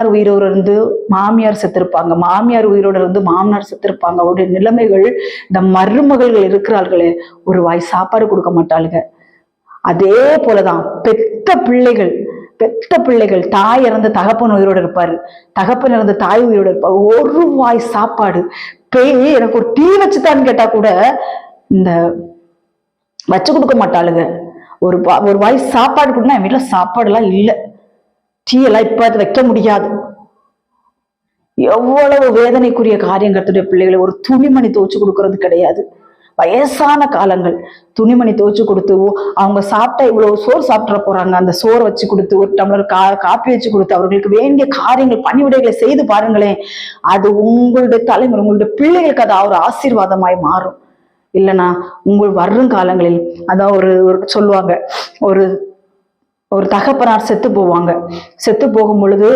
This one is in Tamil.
உயிரோடு இருந்து மாமியார் செத்திருப்பாங்க, மாமியார் உயிரோடு இருந்து மாமனார் செத்திருப்பாங்க. அவருடைய நிலைமைகள், இந்த மருமகள்கள் இருக்கிறார்களே, ஒரு வாய் சாப்பாடு கொடுக்க மாட்டாளுங்க. அதே போலதான் பெத்த பிள்ளைகள் தாய் இறந்த தகப்பன் உயிரோடு இருப்பாரு, தகப்பன் இறந்த தாய் உயிரோடு இருப்பாரு. ஒரு வாய் சாப்பாடு, பேய் எனக்கு ஒரு டீ வச்சுதான்னு கேட்டா கூட இந்த வச்சு கொடுக்க மாட்டாளுங்க. ஒரு வாய் சாப்பாடு கொடுனா, என் வீட்டுல சாப்பாடு எல்லாம் இல்லை, டீ எல்லாம் இப்ப அது வைக்க முடியாது. எவ்வளவு வேதனைக்குரிய காரியம் கர்த்தருடைய பிள்ளைகளை. ஒரு துணிமணி துவச்சு கொடுக்கறது கிடையாது. வயசான காலங்கள் துணிமணி துவச்சு கொடுத்து, அவங்க சாப்பிட்டா இவ்வளவு சோறு சாப்பிட போறாங்க, அந்த சோறை வச்சு கொடுத்து, ஒரு டம்ளர் காப்பி வச்சு கொடுத்து, அவர்களுக்கு வேண்டிய காரியங்கள் பணிவிடைகளை செய்து பாருங்களேன். அது உங்களுடைய தலைமுறை, உங்களுடைய பிள்ளைகளுக்கு அது ஒரு ஆசீர்வாதமாய் மாறும். இல்லைன்னா உங்கள் வரும் காலங்களில் அதான் ஒரு சொல்லுவாங்க, ஒரு தகப்பனார் செத்து போவாங்க. செத்து போகும் பொழுது